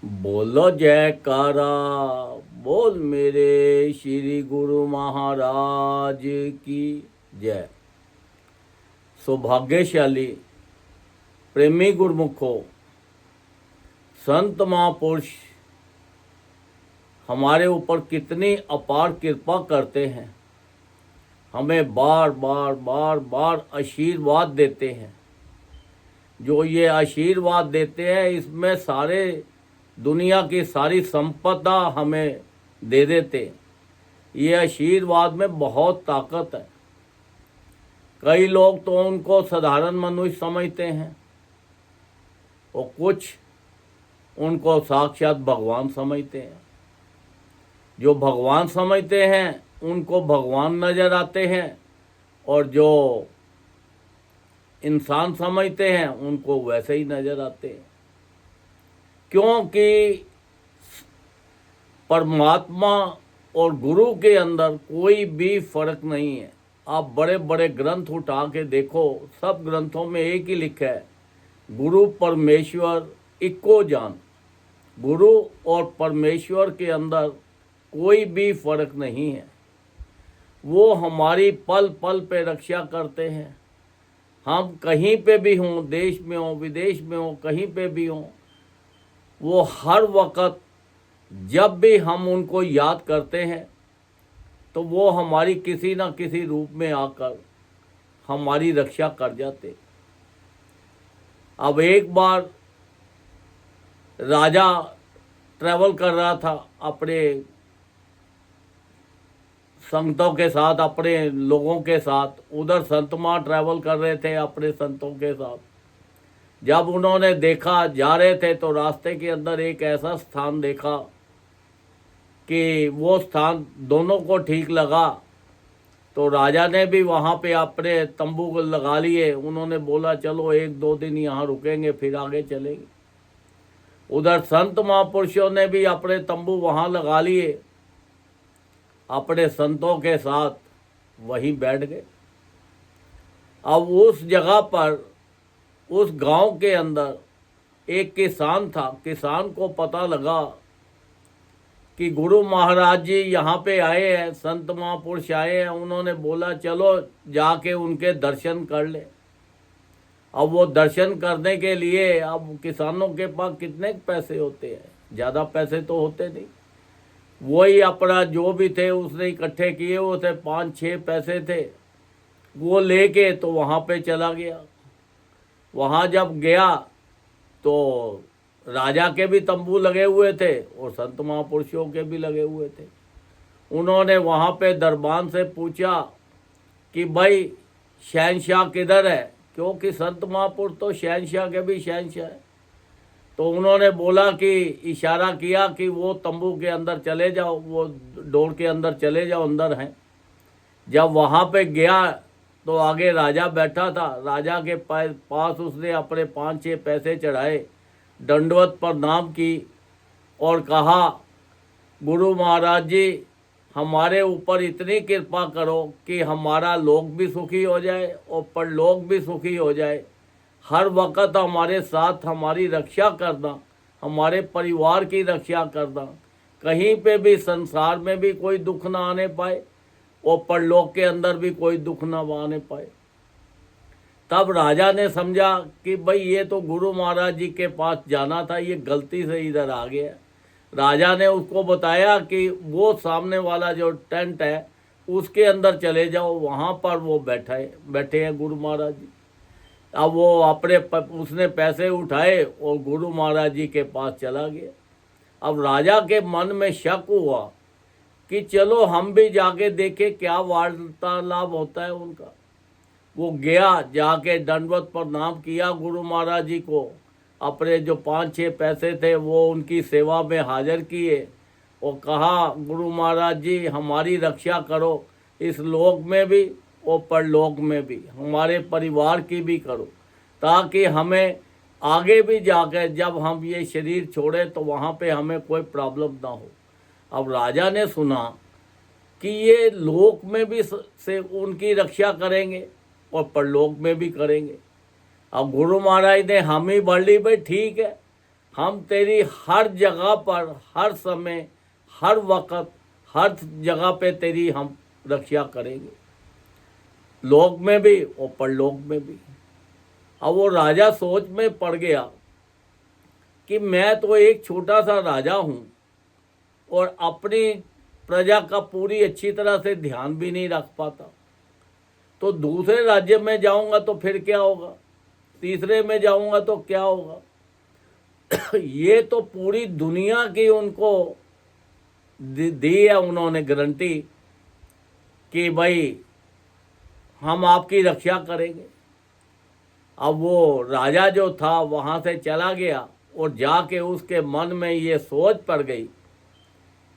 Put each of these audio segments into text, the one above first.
बोलो जयकारा, बोल मेरे श्री गुरु महाराज की जय। सौभाग्यशाली प्रेमी गुरुमुखों, संत महापुरुष हमारे ऊपर कितनी अपार कृपा करते हैं, हमें बार बार बार बार आशीर्वाद देते हैं। जो ये आशीर्वाद देते हैं इसमें सारे दुनिया की सारी संपदा हमें दे देते। ये आशीर्वाद में बहुत ताकत है। कई लोग तो उनको साधारण मनुष्य समझते हैं और कुछ उनको साक्षात भगवान समझते हैं। जो भगवान समझते हैं उनको भगवान नज़र आते हैं और जो इंसान समझते हैं उनको वैसे ही नज़र आते हैं, क्योंकि परमात्मा और गुरु के अंदर कोई भी फर्क नहीं है। आप बड़े बड़े ग्रंथ उठा के देखो, सब ग्रंथों में एक ही लिखा है, गुरु परमेश्वर इक्को जान। गुरु और परमेश्वर के अंदर कोई भी फर्क नहीं है। वो हमारी पल पल पे रक्षा करते हैं। हम कहीं पे भी हों, देश में हों, विदेश में हों, कहीं पे भी हों, वो हर वक्त जब भी हम उनको याद करते हैं तो वो हमारी किसी न किसी रूप में आकर हमारी रक्षा कर जाते। अब एक बार राजा ट्रैवल कर रहा था अपने संतों के साथ, अपने लोगों के साथ। उधर संत माँ ट्रैवल कर रहे थे अपने संतों के साथ। जब उन्होंने देखा, जा रहे थे तो रास्ते के अंदर एक ऐसा स्थान देखा कि वो स्थान दोनों को ठीक लगा, तो राजा ने भी वहाँ पे अपने तंबू को लगा लिए। उन्होंने बोला चलो 1-2 दिन यहाँ रुकेंगे फिर आगे चलेंगे। उधर संत महापुरुषों ने भी अपने तंबू वहाँ लगा लिए, अपने संतों के साथ वहीं बैठ गए। अब उस जगह पर, उस गांव के अंदर एक किसान था। किसान को पता लगा कि गुरु महाराज जी यहाँ पे आए हैं, संत महापुरुष आए हैं। उन्होंने बोला चलो जाके उनके दर्शन कर ले। अब वो दर्शन करने के लिए, अब किसानों के पास कितने पैसे होते हैं, ज़्यादा पैसे तो होते नहीं। वही अपना जो भी थे उसने इकट्ठे किए हुए थे, 5-6 पैसे थे, वो लेके तो वहाँ पे चला गया। वहाँ जब गया तो राजा के भी तंबू लगे हुए थे और संत महापुरुषों के भी लगे हुए थे। उन्होंने वहाँ पे दरबान से पूछा कि भाई शहनशाह किधर है, क्योंकि संत महापुरुष तो शहनशाह के भी शहनशाह है। तो उन्होंने बोला कि इशारा किया कि वो तंबू के अंदर चले जाओ, वो डोर के अंदर चले जाओ, अंदर हैं। जब वहाँ पे गया तो आगे राजा बैठा था। राजा के पास उसने अपने 5-6 पैसे चढ़ाए, दंडवत प्रणाम की और कहा गुरु महाराज जी हमारे ऊपर इतनी कृपा करो कि हमारा लोक भी सुखी हो जाए और परलोक भी सुखी हो जाए। हर वक्त हमारे साथ हमारी रक्षा करना, हमारे परिवार की रक्षा करना, कहीं पे भी संसार में भी कोई दुख ना आने पाए और परलोक के अंदर भी कोई दुख ना आने पाए। तब राजा ने समझा कि भाई ये तो गुरु महाराज जी के पास जाना था, ये गलती से इधर आ गया। राजा ने उसको बताया कि वो सामने वाला जो टेंट है उसके अंदर चले जाओ, वहाँ पर वो बैठे हैं गुरु महाराज जी। अब वो उसने पैसे उठाए और गुरु महाराज जी के पास चला गया। अब राजा के मन में शक हुआ कि चलो हम भी जाके देखें क्या वार्तालाप होता है उनका। वो गया, जाके दंडवत प्रणाम किया गुरु महाराज जी को। अपने जो 5-6 पैसे थे वो उनकी सेवा में हाजिर किए और कहा गुरु महाराज जी हमारी रक्षा करो, इस लोक में भी और परलोक में भी, हमारे परिवार की भी करो, ताकि हमें आगे भी जाकर जब हम ये शरीर छोड़े तो वहाँ पे हमें कोई प्रॉब्लम ना हो। अब राजा ने सुना कि ये लोक में भी से उनकी रक्षा करेंगे और परलोक में भी करेंगे। अब गुरु महाराज ने हामी भर ली, भाई ठीक है, हम तेरी हर जगह पर, हर समय, हर वक्त, हर जगह पे तेरी हम रक्षा करेंगे, लोक में भी और परलोक में भी। अब वो राजा सोच में पड़ गया कि मैं तो एक छोटा सा राजा हूँ और अपनी प्रजा का पूरी अच्छी तरह से ध्यान भी नहीं रख पाता, तो दूसरे राज्य में जाऊंगा तो फिर क्या होगा, तीसरे में जाऊंगा तो क्या होगा। ये तो पूरी दुनिया की उनको दी है उन्होंने गारंटी कि भाई हम आपकी रक्षा करेंगे। अब वो राजा जो था वहाँ से चला गया और जाके उसके मन में ये सोच पड़ गई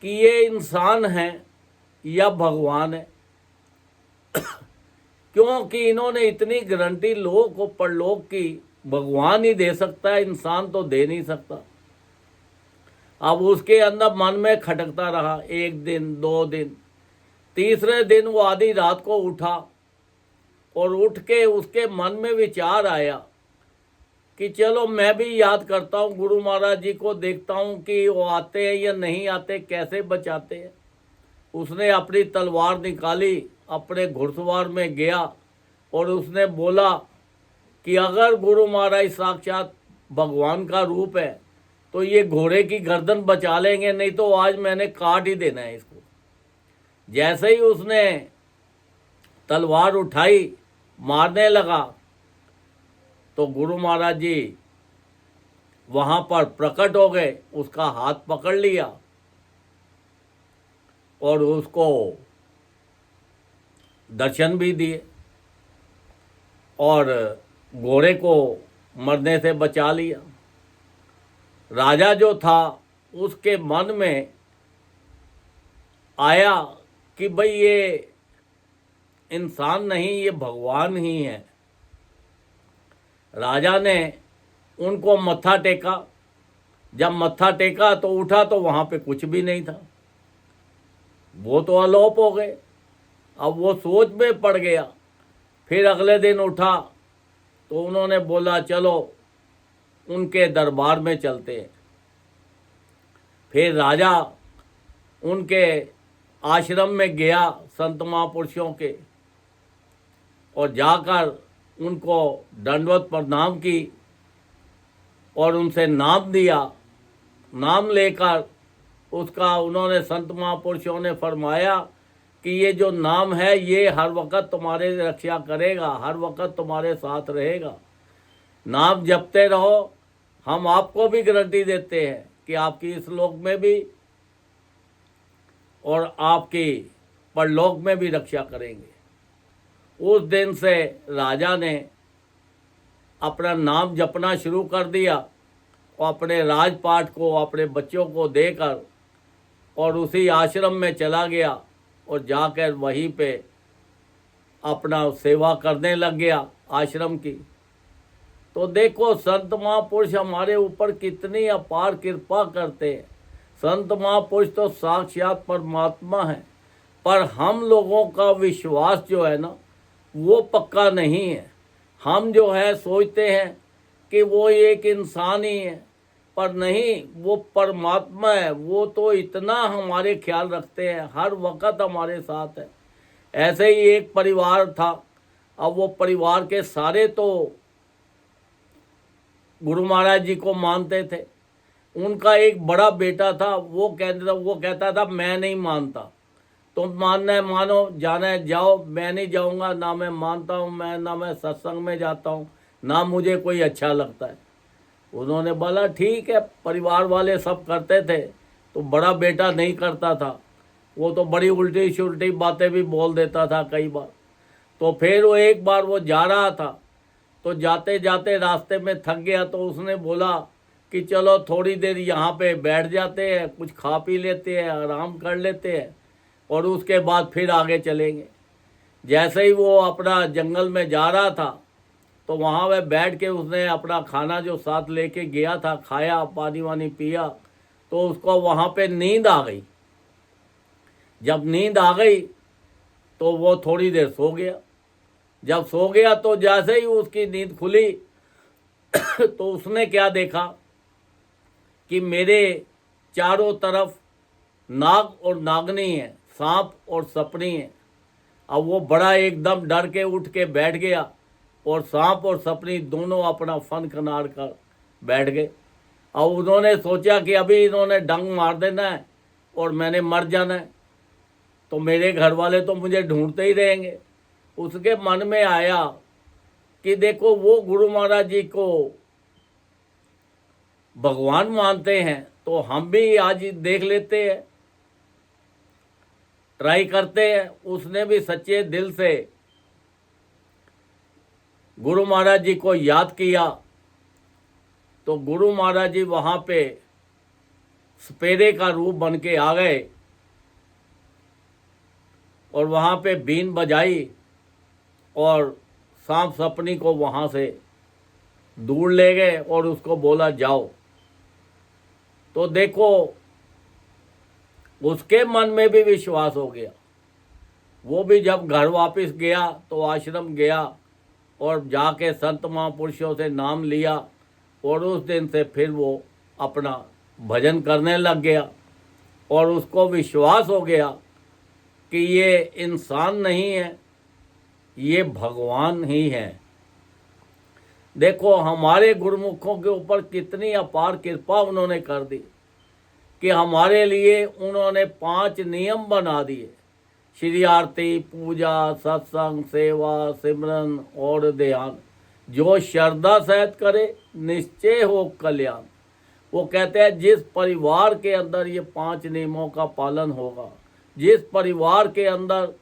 कि ये इंसान है या भगवान है, क्योंकि इन्होंने इतनी गारंटी लोक और परलोक की भगवान ही दे सकता है, इंसान तो दे नहीं सकता। अब उसके अंदर मन में खटकता रहा, एक दिन, 2 दिन, तीसरे दिन वो आधी रात को उठा और उठ के उसके मन में विचार आया कि चलो मैं भी याद करता हूँ गुरु महाराज जी को, देखता हूँ कि वो आते हैं या नहीं आते, कैसे बचाते हैं। उसने अपनी तलवार निकाली, अपने घुड़सवार में गया और उसने बोला कि अगर गुरु महाराज साक्षात भगवान का रूप है तो ये घोड़े की गर्दन बचा लेंगे, नहीं तो आज मैंने काट ही देना है इसको। जैसे ही उसने तलवार उठाई, मारने लगा, तो गुरु महाराज जी वहाँ पर प्रकट हो गए, उसका हाथ पकड़ लिया और उसको दर्शन भी दिए और घोड़े को मरने से बचा लिया। राजा जो था उसके मन में आया कि भाई ये इंसान नहीं, ये भगवान ही है। राजा ने उनको मत्था टेका, जब मत्था टेका तो उठा तो वहाँ पे कुछ भी नहीं था, वो तो अलोप हो गए। अब वो सोच में पड़ गया। फिर अगले दिन उठा तो उन्होंने बोला चलो उनके दरबार में चलते हैं। फिर राजा उनके आश्रम में गया संत महापुरुषों के, और जाकर उनको दंडवत प्रणाम की और उनसे नाम दिया। नाम लेकर उसका उन्होंने, संत महापुरुषों ने फरमाया कि ये जो नाम है ये हर वक्त तुम्हारे रक्षा करेगा, हर वक्त तुम्हारे साथ रहेगा, नाम जपते रहो। हम आपको भी गारंटी देते हैं कि आपकी इस लोक में भी और आपकी परलोक में भी रक्षा करेंगे। उस दिन से राजा ने अपना नाम जपना शुरू कर दिया और अपने राजपाट को अपने बच्चों को देकर और उसी आश्रम में चला गया और जाकर वहीं पे अपना सेवा करने लग गया आश्रम की। तो देखो संत महापुरुष हमारे ऊपर कितनी अपार कृपा करते हैं। संत महापुरुष तो साक्षात परमात्मा है, पर हम लोगों का विश्वास जो है ना वो पक्का नहीं है। हम जो है सोचते हैं कि वो एक इंसान ही है, पर नहीं, वो परमात्मा है। वो तो इतना हमारे ख्याल रखते हैं, हर वक्त हमारे साथ है। ऐसे ही एक परिवार था। अब वो परिवार के सारे तो गुरु महाराज जी को मानते थे। उनका एक बड़ा बेटा था, वो कहता था मैं नहीं मानता, तुम मानना है मानो, जाना है जाओ, मैं नहीं जाऊंगा, ना मैं मानता हूँ, ना मैं सत्संग में जाता हूँ, ना मुझे कोई अच्छा लगता है। उन्होंने बोला ठीक है, परिवार वाले सब करते थे तो बड़ा बेटा नहीं करता था, वो तो बड़ी उल्टी सुल्टी बातें भी बोल देता था कई बार। तो फिर वो एक बार वो जा रहा था, तो जाते जाते रास्ते में थक गया, तो उसने बोला कि चलो थोड़ी देर यहाँ पे बैठ जाते हैं, कुछ खा पी लेते हैं, आराम कर लेते हैं और उसके बाद फिर आगे चलेंगे। जैसे ही वो अपना जंगल में जा रहा था तो वहाँ वह बैठ के उसने अपना खाना जो साथ लेके गया था खाया, पानी वानी पिया, तो उसको वहाँ पे नींद आ गई। जब नींद आ गई तो वो थोड़ी देर सो गया। जब सो गया तो जैसे ही उसकी नींद खुली तो उसने क्या देखा कि मेरे चारों तरफ नाग और नागनी है, सांप और सपनी है। अब वो बड़ा एकदम डर के उठ के बैठ गया और सांप और सपनी दोनों अपना फन खनार कर बैठ गए। अब उन्होंने सोचा कि अभी इन्होंने डंग मार देना है और मैंने मर जाना है, तो मेरे घर वाले तो मुझे ढूंढते ही रहेंगे। उसके मन में आया कि देखो वो गुरु महाराज जी को भगवान मानते हैं, तो हम भी आज देख लेते हैं, ट्राई करते हैं। उसने भी सच्चे दिल से गुरु महाराज जी को याद किया, तो गुरु महाराज जी वहाँ पे सपेरे का रूप बन के आ गए और वहाँ पे बीन बजाई और सांप सपनी को वहाँ से दूर ले गए और उसको बोला जाओ। तो देखो उसके मन में भी विश्वास हो गया। वो भी जब घर वापस गया तो आश्रम गया और जाके संत महापुरुषों से नाम लिया और उस दिन से फिर वो अपना भजन करने लग गया और उसको विश्वास हो गया कि ये इंसान नहीं है, ये भगवान ही है। देखो हमारे गुरुमुखों के ऊपर कितनी अपार कृपा उन्होंने कर दी कि हमारे लिए उन्होंने 5 नियम बना दिए। श्री आरती, पूजा, सत्संग, सेवा, सिमरन और ध्यान, जो श्रद्धा सहित करे निश्चय हो कल्याण। वो कहते हैं जिस परिवार के अंदर ये 5 नियमों का पालन होगा, जिस परिवार के अंदर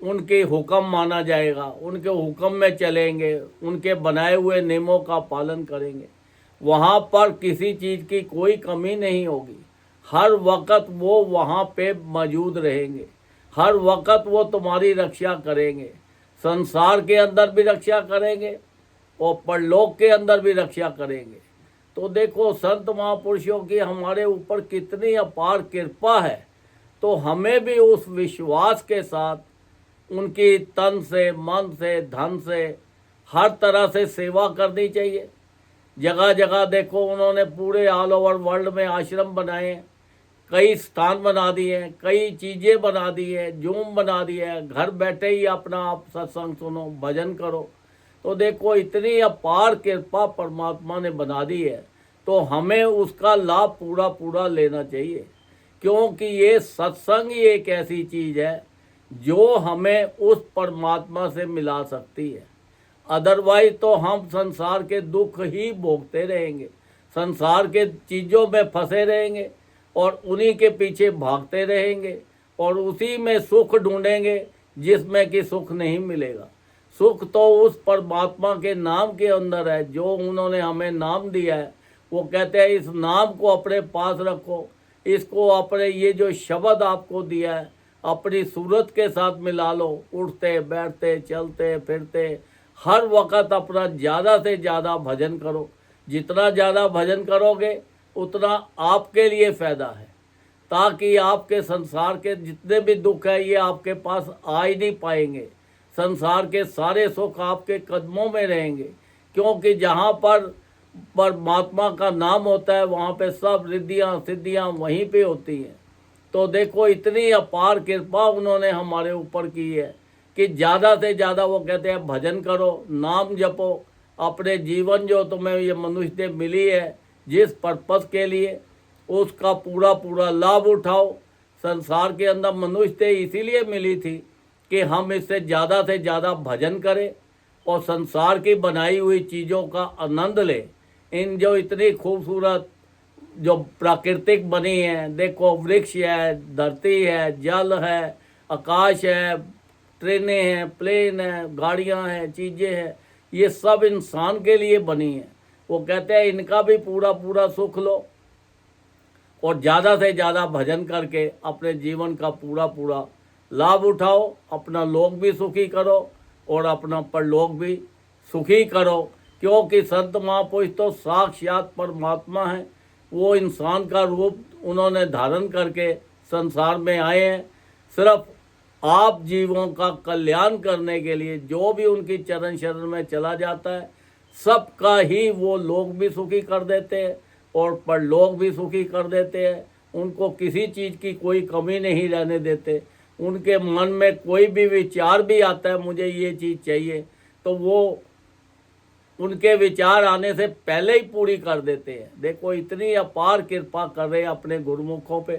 उनके हुक्म माना जाएगा, उनके हुक्म में चलेंगे, उनके बनाए हुए नियमों का पालन करेंगे, वहाँ पर किसी चीज़ की कोई कमी नहीं होगी। हर वक्त वो वहाँ पे मौजूद रहेंगे, हर वक्त वो तुम्हारी रक्षा करेंगे, संसार के अंदर भी रक्षा करेंगे और परलोक के अंदर भी रक्षा करेंगे। तो देखो संत महापुरुषों की हमारे ऊपर कितनी अपार कृपा है, तो हमें भी उस विश्वास के साथ उनकी तन से, मन से, धन से, हर तरह से सेवा करनी चाहिए। जगह जगह देखो उन्होंने पूरे ऑल ओवर वर्ल्ड में आश्रम बनाए हैं, कई स्थान बना दिए हैं, कई चीज़ें बना दी है, जूम बना दिया है, घर बैठे ही अपना आप सत्संग सुनो, भजन करो। तो देखो इतनी अपार कृपा परमात्मा ने बना दी है, तो हमें उसका लाभ पूरा पूरा लेना चाहिए, क्योंकि ये सत्संग ही एक ऐसी चीज़ है जो हमें उस परमात्मा से मिला सकती है। अदरवाइज तो हम संसार के दुख ही भोगते रहेंगे, संसार के चीज़ों में फंसे रहेंगे और उन्हीं के पीछे भागते रहेंगे और उसी में सुख ढूंढेंगे जिसमें कि सुख नहीं मिलेगा। सुख तो उस परमात्मा के नाम के अंदर है, जो उन्होंने हमें नाम दिया है। वो कहते हैं इस नाम को अपने पास रखो, इसको अपने ये जो शब्द आपको दिया है अपनी सूरत के साथ मिला लो। उठते बैठते चलते फिरते हर वक्त अपना ज़्यादा से ज़्यादा भजन करो। जितना ज़्यादा भजन करोगे उतना आपके लिए फ़ायदा है, ताकि आपके संसार के जितने भी दुख है ये आपके पास आ ही नहीं पाएंगे। संसार के सारे सुख आपके कदमों में रहेंगे, क्योंकि जहाँ पर परमात्मा का नाम होता है वहाँ पे सब रिद्धियाँ सिद्धियाँ वहीं पे होती हैं। तो देखो इतनी अपार कृपा उन्होंने हमारे ऊपर की है कि ज़्यादा से ज़्यादा वो कहते हैं भजन करो, नाम जपो, अपने जीवन जो तुम्हें ये मनुष्य मिली है जिस पर्पस के लिए, उसका पूरा पूरा लाभ उठाओ। संसार के अंदर मनुष्य इसीलिए मिली थी कि हम इससे ज़्यादा से ज़्यादा भजन करें और संसार की बनाई हुई चीज़ों का आनंद लें। इन जो इतनी खूबसूरत जो प्राकृतिक बनी है, देखो वृक्ष है, धरती है, जल है, आकाश है, ट्रेनें हैं, प्लेन है, गाड़ियां हैं, चीज़ें हैं, ये सब इंसान के लिए बनी है। वो कहते हैं इनका भी पूरा पूरा सुख लो और ज़्यादा से ज़्यादा भजन करके अपने जीवन का पूरा पूरा लाभ उठाओ, अपना लोक भी सुखी करो और अपना परलोक भी सुखी करो। क्योंकि संत महापुरुष तो साक्षात परमात्मा है, वो इंसान का रूप उन्होंने धारण करके संसार में आए हैं सिर्फ आप जीवों का कल्याण करने के लिए। जो भी उनकी चरण शरण में चला जाता है सबका ही वो लोग भी सुखी कर देते हैं, और परलोक भी सुखी कर देते हैं। उनको किसी चीज़ की कोई कमी नहीं रहने देते। उनके मन में कोई भी विचार भी आता है मुझे ये चीज़ चाहिए, तो वो उनके विचार आने से पहले ही पूरी कर देते हैं। देखो इतनी अपार कृपा कर रहे हैं अपने गुरुमुखों पे,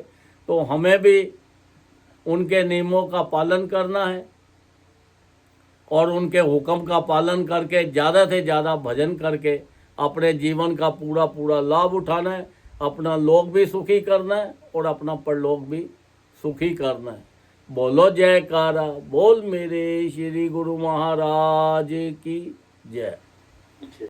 तो हमें भी उनके नियमों का पालन करना है और उनके हुक्म का पालन करके ज़्यादा से ज़्यादा भजन करके अपने जीवन का पूरा पूरा लाभ उठाना है। अपना लोक भी सुखी करना है और अपना परलोक भी सुखी करना है। बोलो जयकारा बोल मेरे श्री गुरु महाराज की जय।